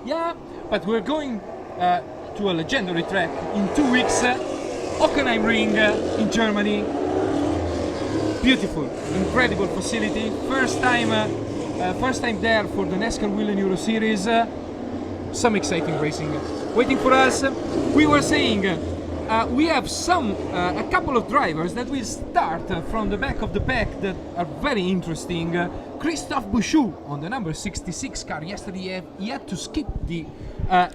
Yeah, but we're going to a legendary track in 2 weeks, Hockenheimring in Germany. Beautiful, incredible facility. First time there for the NASCAR Wheel and Euro Series. Some exciting racing waiting for us. We were saying we have a couple of drivers that will start from the back of the pack that are very interesting. Christophe Bouchou on the number 66 car. Yesterday he had to skip the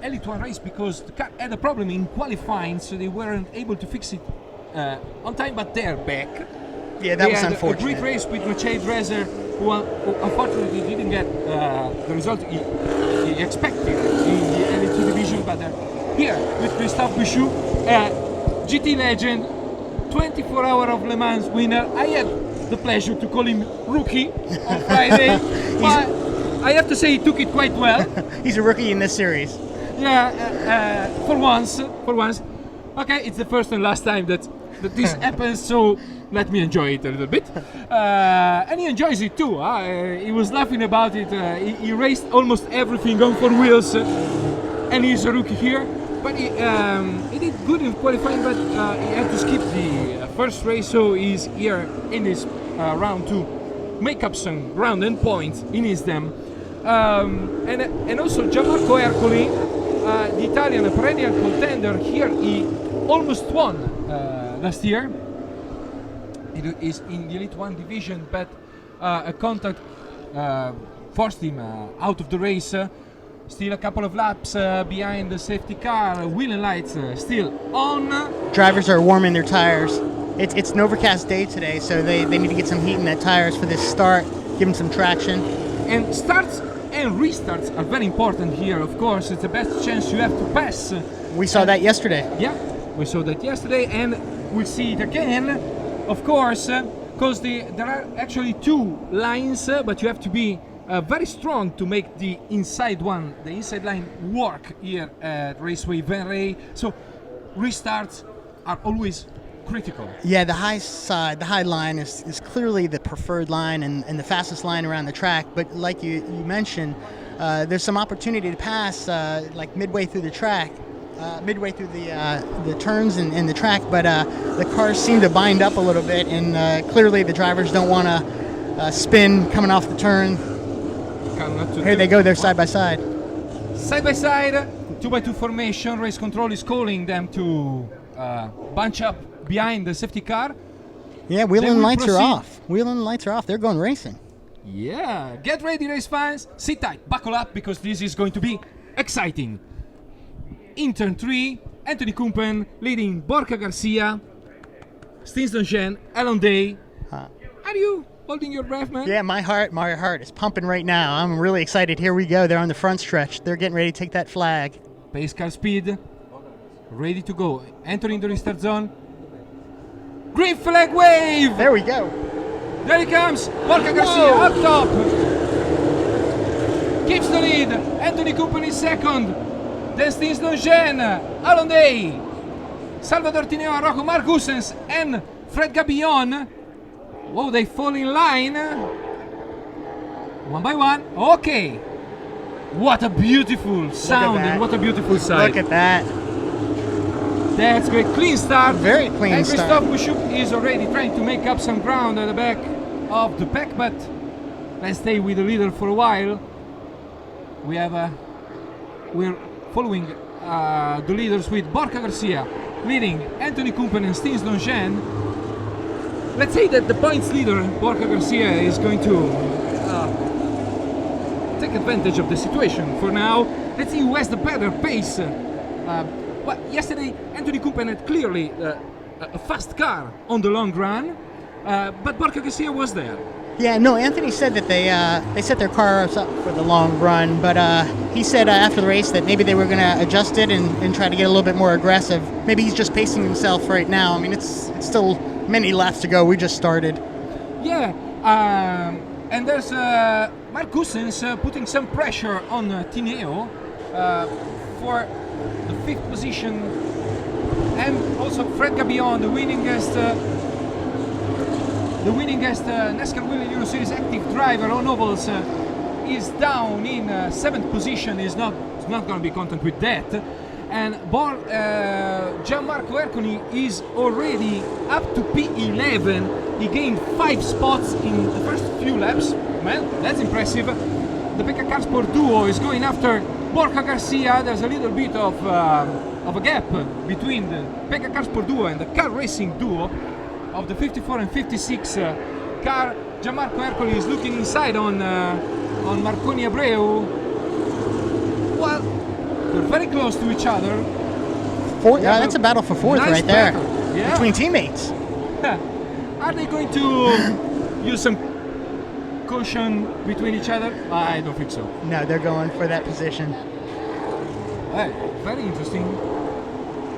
Elite 1 race because the car had a problem in qualifying, so they weren't able to fix it on time, but they're back. Yeah, that was unfortunate. A great race with Maciej Drezer, who unfortunately didn't get the result he expected in the Elite 2 division, but here with Christophe Bouchou, GT legend, 24-hour of Le Mans winner. I had the pleasure to call him rookie on Friday, but I have to say he took it quite well. He's a rookie in this series. Yeah, for once. Okay, it's the first and last time that this happens, so let me enjoy it a little bit. And he enjoys it too. He was laughing about it. He raced almost everything on 4 wheels, and he's a rookie here. But he did good in qualifying, but he had to skip the first race, so he's here in this round to make up some ground and points in his dam. And also Gianmarco Ercoli, the Italian perennial contender here, he almost won last year. It is in the Elite 1 division, but a contact forced him out of the race. Still a couple of laps behind the safety car. Wheel and lights still on. Drivers are warming their tires. It's an overcast day today, so they need to get some heat in their tires for this start, give them some traction. And starts and restarts are very important here, of course. It's the best chance you have to pass. We saw that yesterday. Yeah, we saw that yesterday, and we'll see it again, of course, because there are actually 2 lines, but you have to be very strong to make the inside line work here at Raceway Venray. So restarts are always critical. Yeah, the high line is clearly the preferred line and the fastest line around the track. But like you mentioned, there's some opportunity to pass like midway through the track, midway through the turns and the track. But the cars seem to bind up a little bit, and clearly the drivers don't want to spin coming off the turn. Here they go, they're side by side. Side by side, 2x2 formation. Race control is calling them to bunch up behind the safety car. Yeah, wheel and lights are off. Wheel and lights are off. They're going racing. Yeah, get ready, race fans. Sit tight, buckle up, because this is going to be exciting. In turn 3, Anthony Kumpen leading Borja Garcia, Stins Dongen, Alan Day. Are you holding your breath, man? Yeah, my heart is pumping right now. I'm really excited. Here we go. They're on the front stretch. They're getting ready to take that flag. Pace car speed, ready to go. Entering the restart zone. Green flag wave! There we go. There he comes. Borja Garcia up top. Keeps the lead. Anthony Kumpen is second. Then Stins Dongen, Alan Day, Salvador Tineo, Rocco Marcusens, and Fred Gabillon. Whoa, they fall in line. One by one. Okay. What a beautiful sound and what a beautiful sight. Look at that. That's great. Clean start. Very clean start. Christophe Bouchou is already trying to make up some ground at the back of the pack, but let's stay with the leader for a while. We're following the leaders with Borja Garcia leading Anthony Kumpen and Stins Dongen. Let's say that the points leader, Borja Garcia, is going to take advantage of the situation for now. Let's see who has the better pace. Well, yesterday, Anthony Kumpen had clearly a fast car on the long run, but Borja Garcia was there. Yeah, no, Anthony said that they set their cars up for the long run, but he said after the race that maybe they were going to adjust it and try to get a little bit more aggressive. Maybe he's just pacing himself right now. I mean, it's still many laps to go. We just started. Yeah, and there's Marcusens putting some pressure on Tineo for the 5th position, and also Fred Gabillon, the winningest NASCAR Wheel and Euro Series active driver on ovals, is down in 7th position. Is not going to be content with that. And Gianmarco Ercoli is already up to P11. He gained 5 spots in the first few laps. Man, that's impressive. The Pecca Car Sport duo is going after Borja Garcia. There's a little bit of a gap between the Pecca Car Sport duo and the car racing duo of the 54 and 56 car. Gianmarco Ercoli is looking inside on Marconi Abreu. Well, they're very close to each other. That's a battle for fourth nice right there, yeah. between teammates. Are they going to use some caution between each other? I don't think so. No, they're going for that position. Hey, very interesting.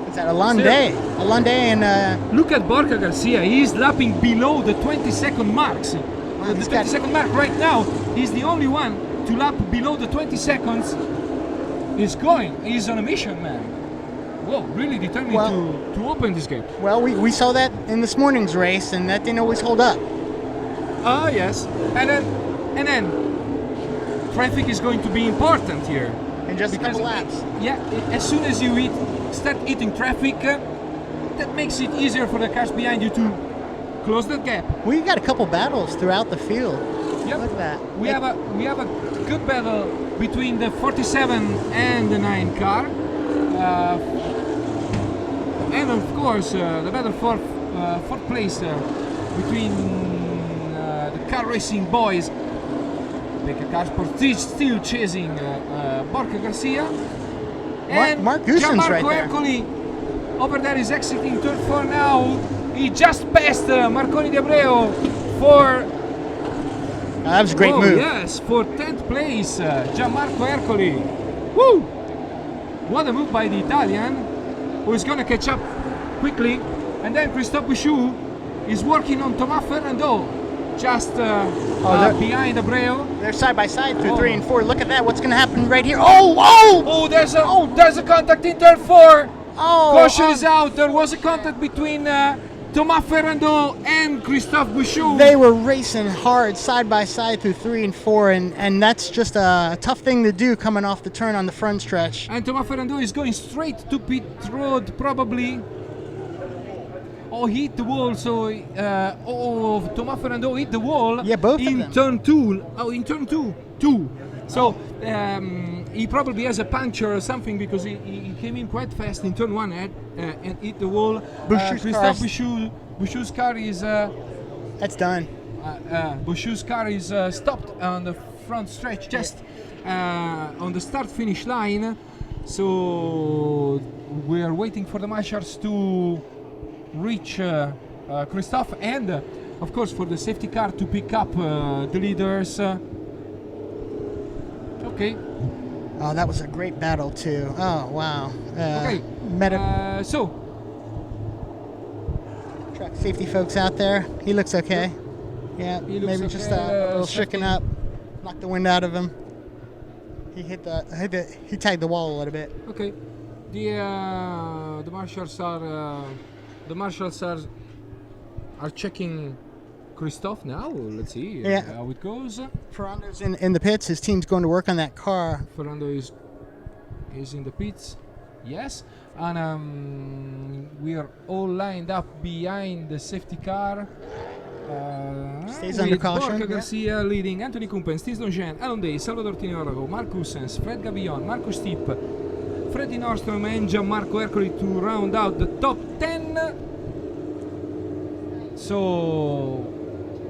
It's at Alande and Look at Borja Garcia. He's lapping below the 20-second marks. Wow, The 20-second mark right now. He's the only one to lap below the 20 seconds. He's on a mission, man. Whoa, really determined to open this gap. well, we saw that in this morning's race, and that didn't always hold up. Ah, yes. And then traffic is going to be important here. In just a couple laps. Yeah, as soon as you start eating traffic, that makes it easier for the cars behind you to close that gap. We got a couple battles throughout the field. Yep. Look at that. We have a good battle between the 47 and the 9 car, and of course the battle for fourth place between the car racing boys. Pecca Car Sport is still chasing Borja Garcia. And Mark Goosen's right there. Ercoli over there is exiting turn 4 now. He just passed Marconi Abreu for That was a great move. Yes, for 10th place, Gianmarco Ercoli. Woo! What a move by the Italian, who is going to catch up quickly. And then Christophe Bouchou is working on Thomas Ferrando, just behind Abreu. They're side by side through 3 and 4. Look at that. What's going to happen right here? Oh! There's a contact in turn 4. Oh! Caution is out. There was a contact between Thomas Ferrando and Christophe Bouchou. They were racing hard side by side through 3 and 4, and that's just a tough thing to do coming off the turn on the front stretch. And Thomas Ferrando is going straight to pit road, probably. Oh, he hit the wall. So, Thomas Ferrando hit the wall. Yeah, both of in them. turn 2. Oh, in turn 2. So he probably has a puncture or something, because he came in quite fast in turn 1 and hit the wall. Christophe Bouchou's car is That's done. Bouchou's car is stopped on the front stretch, just on the start-finish line. So we are waiting for the marshals to reach Christophe, and of course for the safety car to pick up the leaders. Okay. Oh, that was a great battle too. Oh, wow. Okay. So track safety folks out there. He looks okay. Yeah, He looks maybe just okay, a little safety. shaken up. Knocked the wind out of him. He he tagged the wall a little bit. okay, the marshals are checking Christophe now. Let's see how it goes. Ferrando's in the pits. His team's going to work on that car. Ferrando is in the pits. Yes, and we are all lined up behind the safety car. Stays under caution. Borja Garcia leading, Anthony Kumpen, Steve Dongen, Alan Day, Salvador Tiniolago, Mark Hussens, Fred Gavillon, Marco Stipp, Freddy Nordstrom and Gianmarco Ercoli to round out the top 10. So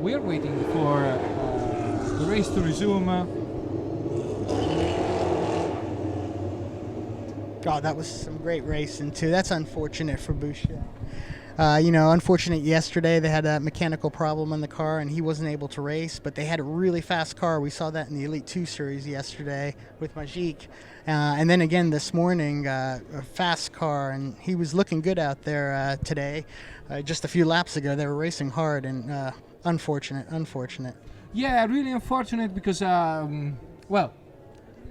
we are waiting for the race to resume. God, that was some great racing too. That's unfortunate for Boucher. Unfortunate yesterday they had a mechanical problem on the car and he wasn't able to race, but they had a really fast car. We saw that in the Elite 2 Series yesterday with Magic. And then again this morning, a fast car, and he was looking good out there today. Just a few laps ago, they were racing hard, and unfortunate. Yeah, really unfortunate, because,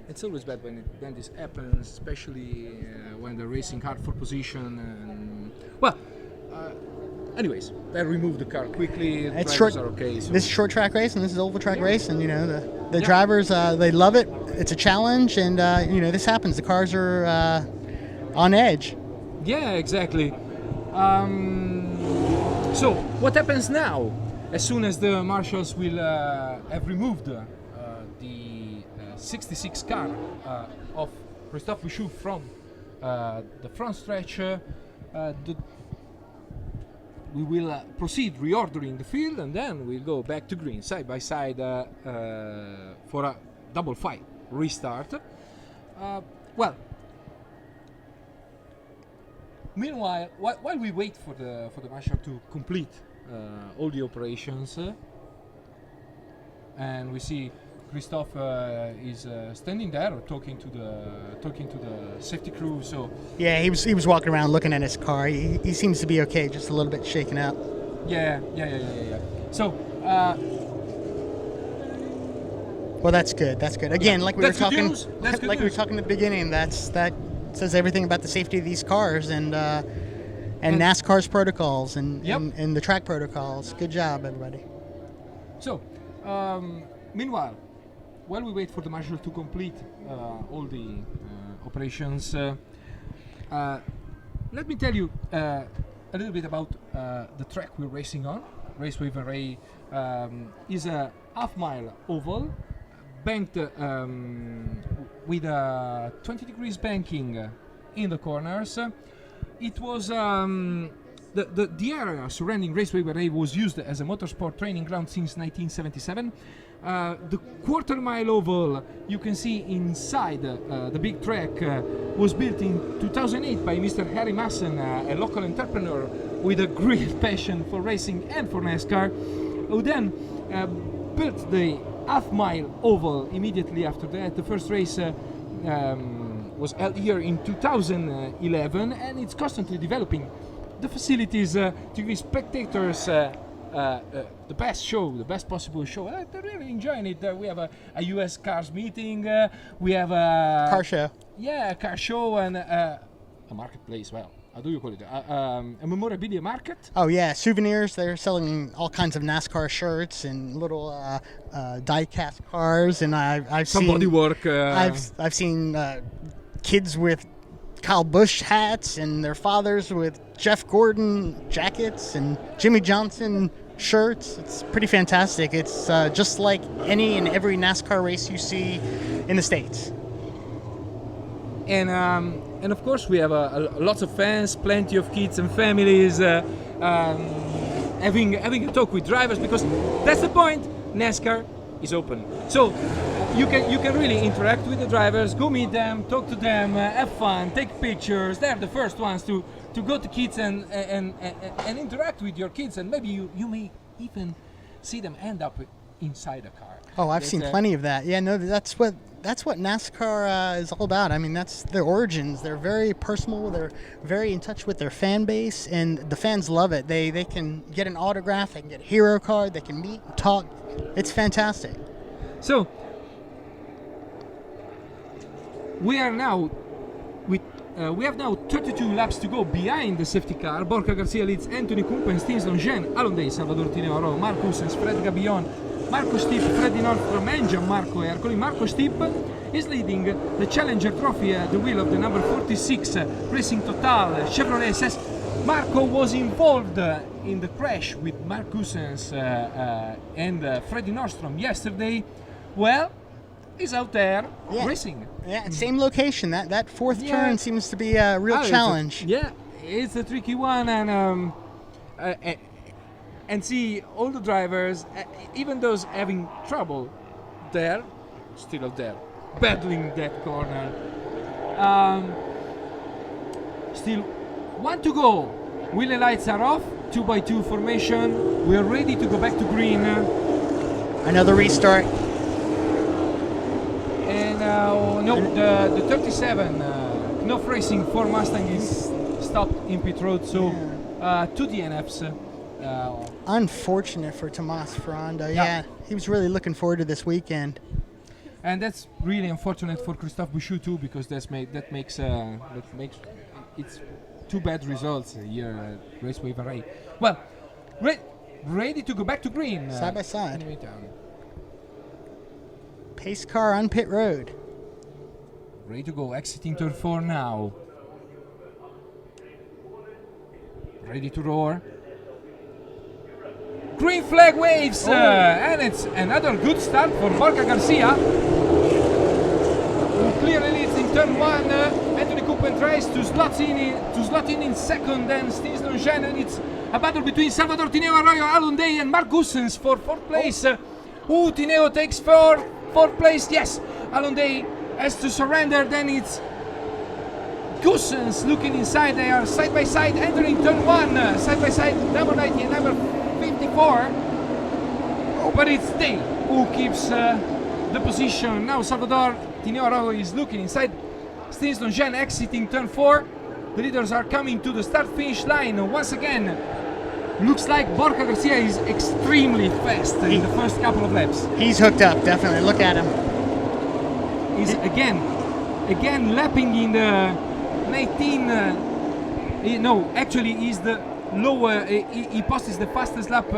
it's always bad when this happens, especially when they're racing hard for position. anyways, they removed the car quickly. It's Drivers short. are okay. So. This is short track race, and this is oval track Yeah. race, and the Yeah. drivers they love it. It's a challenge, and this happens. The cars are on edge. Yeah, exactly. So what happens now? As soon as the marshals will have removed the 66 car of Christophe Bouchou from the front stretch, we will proceed reordering the field, and then we'll go back to green side by side for a double fight restart. Well, meanwhile, while we wait for the marshal to complete all the operations, and we see Christophe is standing there talking to the safety crew. So Yeah, he was walking around looking at his car. He seems to be okay, just a little bit shaken up. yeah. So Well, that's good. That's good. Again, like we were That's good talking, news. That's good like we were news. talking at the beginning. That says everything about the safety of these cars and And- NASCAR's protocols and, Yep. and the track protocols. Good job, everybody. So, meanwhile, while we wait for the marshal to complete all the operations, let me tell you a little bit about the track we're racing on. Raceway Venray is a half-mile oval, banked with a 20 degrees banking in the corners. It was the area surrounding Raceway Venray was used as a motorsport training ground since 1977. The quarter-mile oval you can see inside the big track was built in 2008 by Mr. Harry Masson, a local entrepreneur with a great passion for racing and for NASCAR, who then built the half-mile oval immediately after that. The first race was held here in 2011, and it's constantly developing the facilities to give spectators the best show, the best possible show. They're really enjoying it. We have a US cars meeting, we have a Car show. yeah, a car show, and a marketplace. Well, how do you call it? A memorabilia market. Oh yeah, souvenirs. They're selling all kinds of NASCAR shirts and little die-cast cars, and I've Some seen bodywork. I've seen kids with Kyle Busch hats and their fathers with Jeff Gordon jackets and Jimmy Johnson shirts. It's pretty fantastic. It's just like any and every NASCAR race you see in the States. And of course we have lots of fans, plenty of kids and families having a talk with drivers, because that's the point. NASCAR is open, so you can really interact with the drivers, go meet them, talk to them, have fun, take pictures. They're the first ones to go to kids and interact with your kids, and maybe you may even see them end up inside a car. Oh, I've seen plenty of that. Yeah, no, that's what NASCAR is all about. I mean, that's their origins. They're very personal. They're very in touch with their fan base, and the fans love it. They can get an autograph, they can get a hero card, they can meet and talk. It's fantastic. So we have now 32 laps to go behind the safety car. Borja Garcia leads Anthony Kumpen, Stinson, Jean Alonday, Salvador Tineo, Marcus and Fred Gabillon, Marco Stipp, Freddy Northrum, and Gianmarco Ercoli. Marco Stipp is leading the Challenger Trophy at the wheel of the number 46 Racing Total Chevrolet SS. Marco was involved in the crash with Mark Cousins and Freddy Nordstrom yesterday. Well, he's out there racing. Yeah, same location. That fourth turn seems to be a real challenge. It's a tricky one, and see all the drivers, even those having trouble there, still out there, battling that corner. Still one to go. Wheel lights are off, 2x2 formation. We're ready to go back to green. Another restart. And the 37 Knopf Racing 4 Mustang is stopped in pit road, so 2 DNFs. Unfortunate for Tomas Ferrando. Yeah, he was really looking forward to this weekend. And that's really unfortunate for Christophe Bouchou too, because that makes it's two bad results here at Raceway Venray. Well, ready to go back to green. Side by side. in the meantime. Pace car on pit road. Ready to go, exiting turn 4 now. Ready to roar. Green flag waves, and it's another good start for Borja Garcia. Who clearly leads in turn 1. Anthony Coupen tries to slot in second, and Steve Longchamp, and it's a battle between Salvador Tineo, Arroyo Alonday, and Mark Goossens for 4th place. Tineo takes 4th place, yes. Alonday has to surrender, then it's Goossens looking inside. They are side by side entering turn 1, side by side, number 90 and number 54. But it's they who keeps the position. Now Salvador Tineo Arroyo is looking inside. Steve Longchamp exiting turn 4. The leaders are coming to the start-finish line once again. Looks like Borja Garcia is extremely fast in the first couple of laps. He's hooked up, definitely. Look at him. He's again lapping in the 19. No, actually, he's the lower. He passes the fastest lap.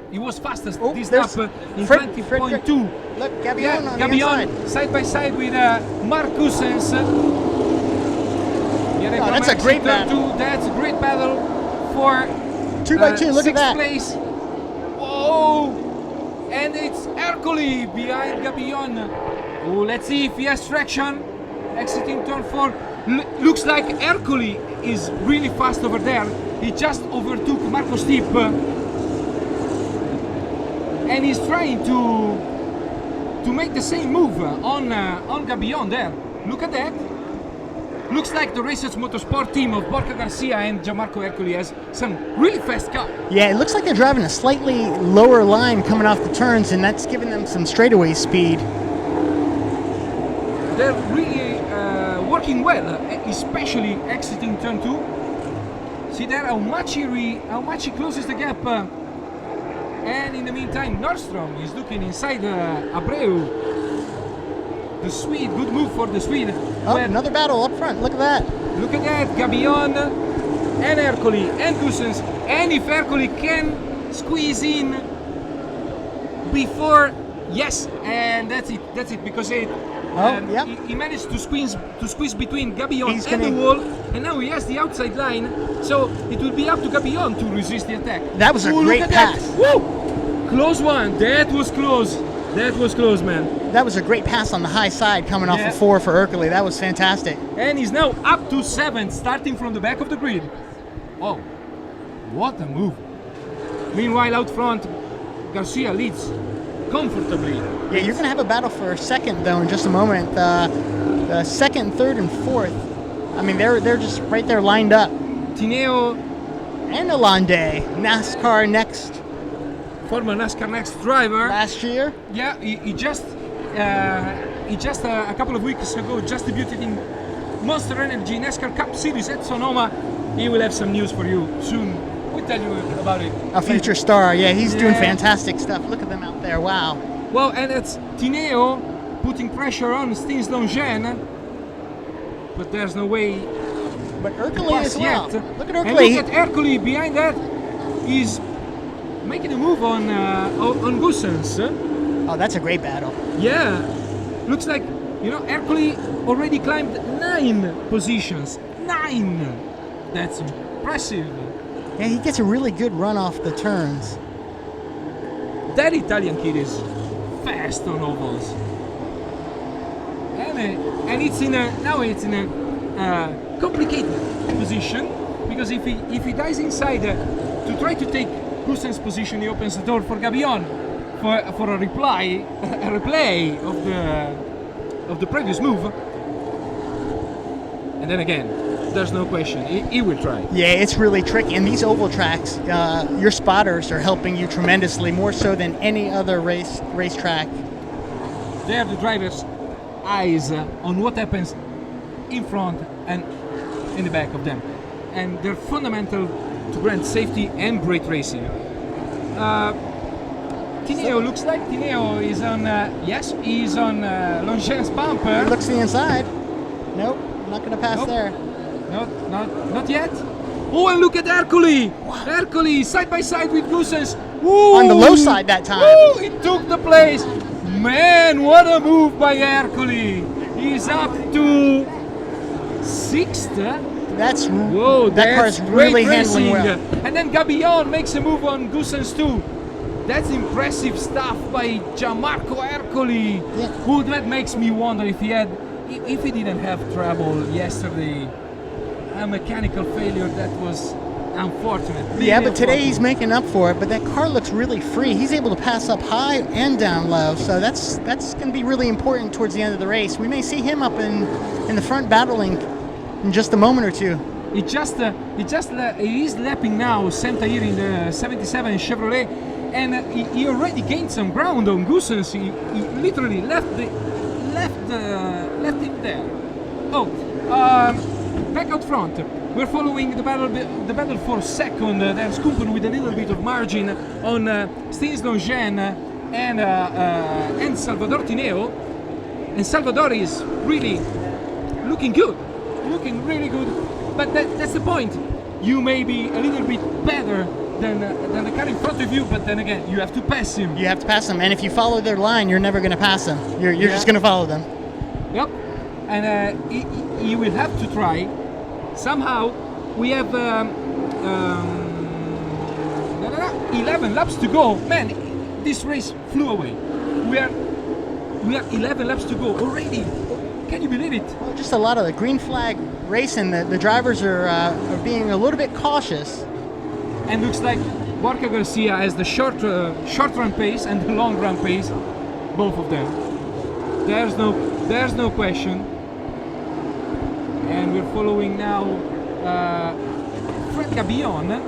He was fastest this lap in 20.2. Look, Gabillon on the Gabillon inside. side by side with Mark Goossens. That's a great battle. That's a great battle for 2 by 2. Look at 6th that. place. Whoa! And it's Ercole behind Gabillon. Oh, let's see if he has traction. Exiting turn 4. Looks like Ercole is really fast over there. He just overtook Marco Stipp. And he's trying to make the same move on Gabillon there. Look at that. Looks like the Racers Motorsport team of Borja Garcia and Gianmarco Ercole has some really fast car. Yeah, it looks like they're driving a slightly lower line coming off the turns, and that's giving them some straightaway speed. They're really working well, especially exiting turn 2. See there how much he closes the gap. And in the meantime, Nordstrom is looking inside Abreu. The Swede, good move for the Swede. Oh, another battle up front. Look at that. Look at that, Gabillon and Ercole and Goossens. And if Ercole can squeeze in before, yes, and that's it, because he managed to squeeze between Gabillon and the wall, and now he has the outside line, so it will be up to Gabillon to resist the attack. That was a great pass. Woo! Close one. That was close. That was close, man. That was a great pass on the high side coming off of 4 for Ercole. That was fantastic. And he's now up to 7th, starting from the back of the grid. Oh, what a move. Meanwhile, out front, Garcia leads comfortably. Yeah, you're going to have a battle for second, though, in just a moment. The second, third, and fourth. I mean, they're just right there lined up. Tineo and Alonday, NASCAR Next. Former NASCAR Next driver. Last year? Yeah, he just a couple of weeks ago just debuted in Monster Energy NASCAR Cup Series at Sonoma. He will have some news for you soon. We'll tell you about it. A future star, yeah, he's doing fantastic stuff. Look at them out there, wow. Well, and it's Tineo putting pressure on Steve Longchamp, but there's no way. But Ercole as well. Yet. Look at Ercole. And look at Ercole behind that. He's making a move on Goossens. Oh, that's a great battle. Yeah, looks like, Ercole already climbed 9 positions. 9. That's impressive. Yeah, he gets a really good run off the turns. That Italian kid is fast on ovals. And it's in a complicated position, because if he dies inside to try to take Goossens' position, he opens the door for Gabillon for a replay of the previous move. And then again, there's no question, he will try. Yeah, it's really tricky. And these oval tracks, your spotters are helping you tremendously, more so than any other racetrack. They have the driver's eyes on what happens in front and in the back of them. And they're fundamental to grant safety and great racing. Tineo looks like Tineo is on, he's on Longchamp's bumper. He looks the inside. Nope, not going to pass there. Not yet. Oh, and look at Hercule. Hercule side by side with Goossens. On the low side that time. Woo, he took the place. Man, what a move by Hercule. He's up to 6th. That car's really handling well. And then Gabillon makes a move on Goossens too. That's impressive stuff by Gianmarco Hercule. Yeah. Who that makes me wonder if he didn't have trouble yesterday. A mechanical failure that was unfortunate. Yeah, but today he's making up for it. But that car looks really free. He's able to pass up high and down low. So that's going to be really important towards the end of the race. We may see him up in the front battling in just a moment or two. He is lapping now Santa-Hir in the 77 Chevrolet, and he already gained some ground on Goossens. He literally left him there. Back out front, we're following the battle for second. There's Kumpen with a little bit of margin on Stins Longin and Salvador Tineo. And Salvador is really looking really good. But that's the point. You may be a little bit better than the car in front of you, but then again, you have to pass him. You have to pass him, and if you follow their line, you're never going to pass them. You're just going to follow them. Yep. And he will have to try. Somehow, we have 11 laps to go. Man, this race flew away. We are 11 laps to go already. Can you believe it? Well, just a lot of the green flag racing. The drivers are being a little bit cautious. And looks like Borja Garcia has the short run pace and the long run pace, both of them. There's no question. And we're following now Fred Gabillon,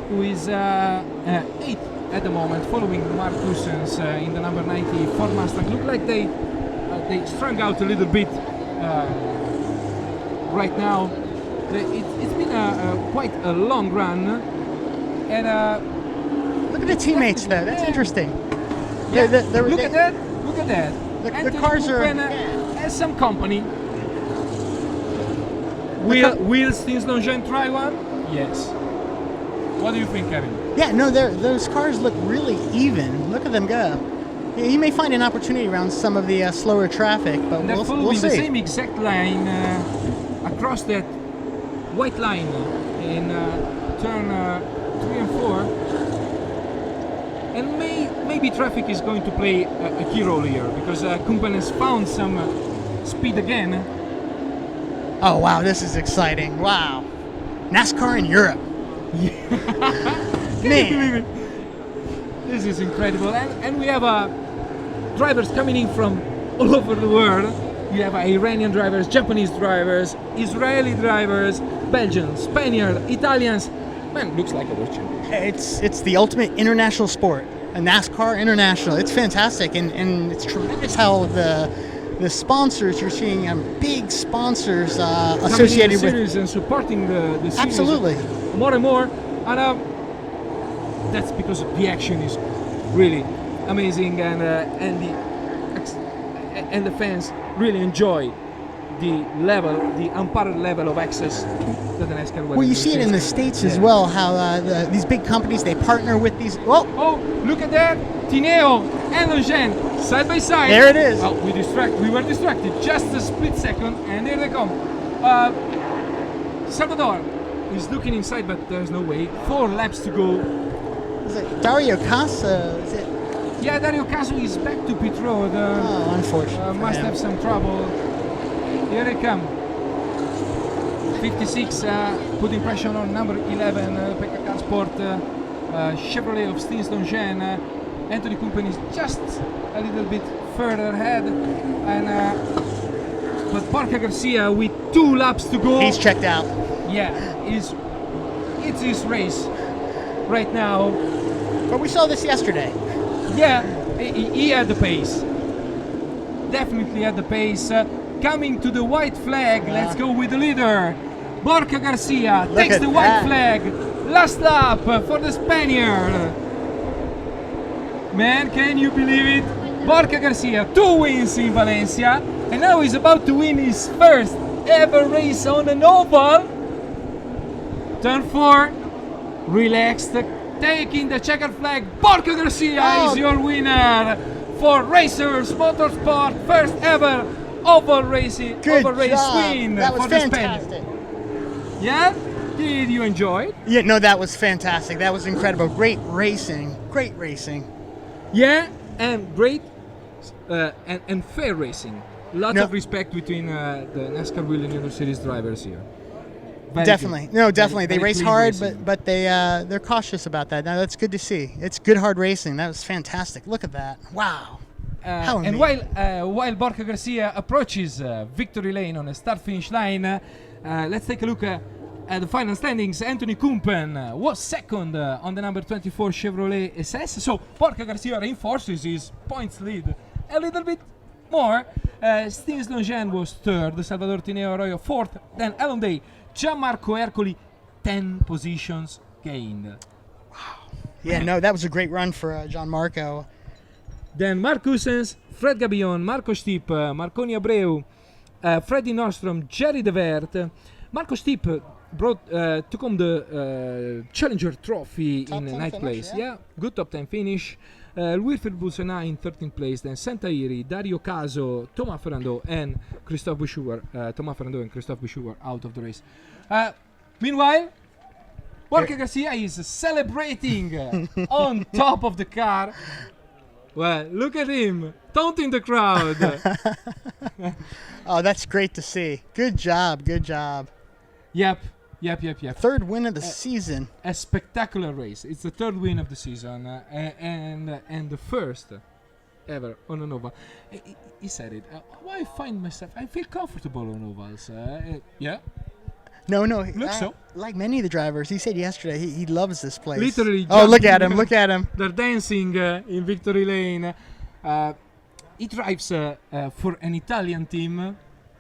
who is 8th at the moment, following Mark Goossens in the number 90 Ford Mustang. Look like they strung out a little bit right now. It's been quite a long run. And look at the teammates though. That's interesting. Yeah, look at that. The cars are. Has some company. Will Stins Longin try one? Yes. What do you think, Kevin? Yeah, no, those cars look really even. Look at them go. Yeah, he may find an opportunity around some of the slower traffic, but we'll see. The same exact line across that white line in turn 3 and 4, and maybe traffic is going to play a key role here because Kumpen has found some speed again. Oh wow, this is exciting! Wow, NASCAR in Europe. Can you believe it? This is incredible, and we have drivers coming in from all over the world. You have Iranian drivers, Japanese drivers, Israeli drivers, Belgians, Spaniards, Italians. Man, looks like a world championship. It's the ultimate international sport, a NASCAR International. It's fantastic, and it's tremendous how the sponsors you're seeing, big sponsors associated with series and supporting the series. Absolutely, more and more, and that's because the action is really amazing, and the fans really enjoy the unparalleled level of access to the NASCAR. Well, you see it in the States as well, how these big companies, they partner with these... Oh, look at that! Tineo and Longin, side by side. There it is. Oh, we were distracted, just a split second, and there they come. Salvador is looking inside, but there's no way. 4 laps to go. Is it Dario Casa? Is it? Yeah, Dario Caso is back to pit road. Unfortunate. Must have some trouble. Here they come. 56, putting pressure on number 11, Pekka Sport, Chevrolet of Stins Longin. Anthony Kumpen is just a little bit further ahead, but Borja Garcia with 2 laps to go. He's checked out. Yeah, it's his race right now. But we saw this yesterday. Yeah, he had the pace. Definitely had the pace. Coming to the white flag, let's go with the leader. Borja Garcia takes the white flag. Last lap for the Spaniard. Man, can you believe it? Borja Garcia, 2 wins in Valencia, and now he's about to win his first ever race on an oval. Turn 4, relaxed, taking the checkered flag. Borja Garcia is your winner for Racers Motorsport, first ever oval race win That was for the fantastic. Spaniard. Yeah? Did you enjoy it? Yeah, no, that was fantastic. That was incredible. Great racing. Great racing. Yeah, and great and fair racing. Lots No. of respect between the NASCAR Wheel and Euro Series drivers here. Very Definitely. good. No, definitely. Very They race clean hard, racing. but they're cautious about that. Now that's good to see. It's good hard racing. That was fantastic. Look at that. Wow. How And amazing. while Borja Garcia approaches victory lane on a start-finish line, let's take a look at the final standings. Anthony Kumpen was second on the number 24 Chevrolet SS. So Borja Garcia reinforces his points lead a little bit more. Steve Longen was third, Salvador Tineo Arroyo fourth, then Alan Day, Gianmarco Ercoli, 10 positions gained. Yeah, no, that was a great run for John Marco. Then Mark Cousins, Fred Gabillon, Marco Stipp, Marconi Abreu, Freddy Nordstrom, Jerry De Wert. Marco Stipp took home the Challenger Trophy Top in 10 ninth finish, place. yeah. Good top 10 finish. Wilfried Boussenat in 13th place. Then Santairi, Dario Caso, Thomas Ferrando, and Christophe Bouchouer. Thomas Ferrando and Christophe Bouchouer out of the race. Meanwhile, Borja Garcia is celebrating on top of the car. Well, look at him, taunting the crowd. Oh, that's great to see. Good job. Good job. Yep. Third win of the season. A spectacular race. It's the third win of the season and the first ever on an oval. He said it. I find myself, I feel comfortable on ovals. Yeah, No. Looks so. Like many of the drivers, he said yesterday, he loves this place. Literally. Oh, look at jumping. him. Look at him. They're dancing in victory lane. He drives for an Italian team.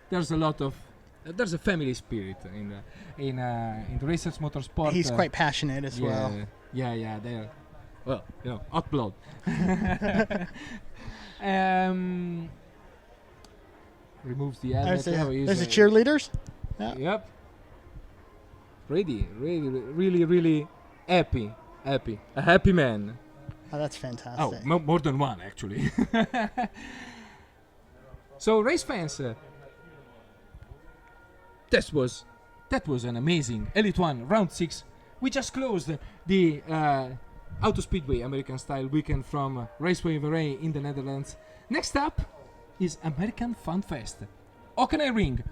There's a family spirit in the Racers Motorsport. He's quite passionate as well. Yeah. They're hot blood. Removes the helmet. There's the cheerleaders. Yeah. Yep. Really happy. A happy man. Oh, that's fantastic. Oh, more than one actually. So race fans, that was an amazing Elite One round 6. We just closed the Autospeedway American Style weekend from Raceway Venray in the Netherlands. Next up is American Fun Fest, Hockenheimring,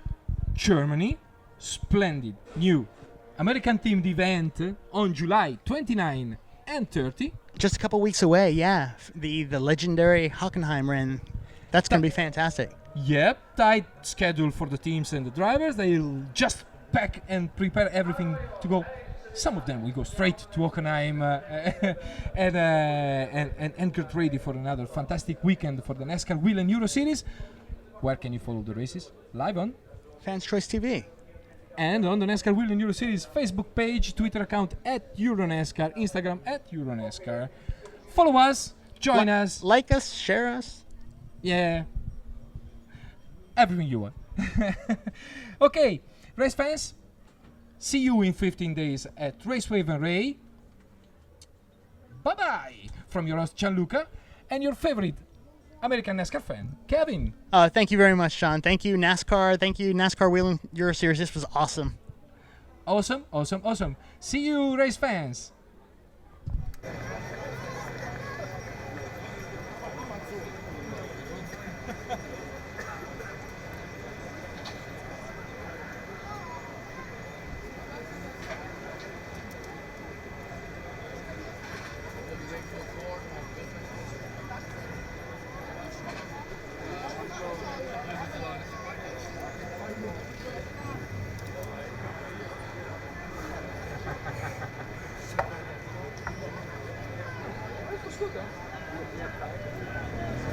Germany. Splendid new American themed event on July 29 and 30. Just a couple weeks away, yeah. The legendary Hockenheimring. That's going to be fantastic. Yep, tight schedule for the teams and the drivers. They'll just pack and prepare everything to go. Some of them will go straight to Hockenheim and get ready for another fantastic weekend for the NASCAR Wheel and Euro Series. Where can you follow the races? Live on Fans Choice TV. and on the NASCAR Wheel and Euro Series Facebook page, Twitter account @EuroNASCAR, Instagram @EuroNASCAR. Follow us, join us. Like us, share us. Yeah. Everything you want. Okay, race fans, see you in 15 days at Raceway Venray. Bye-bye from your host Gianluca and your favorite American NASCAR fan, Kevin. Thank you very much, Sean. Thank you, NASCAR. Thank you, NASCAR Wheel and Euro Series. This was awesome. Awesome. See you, race fans. Scusa.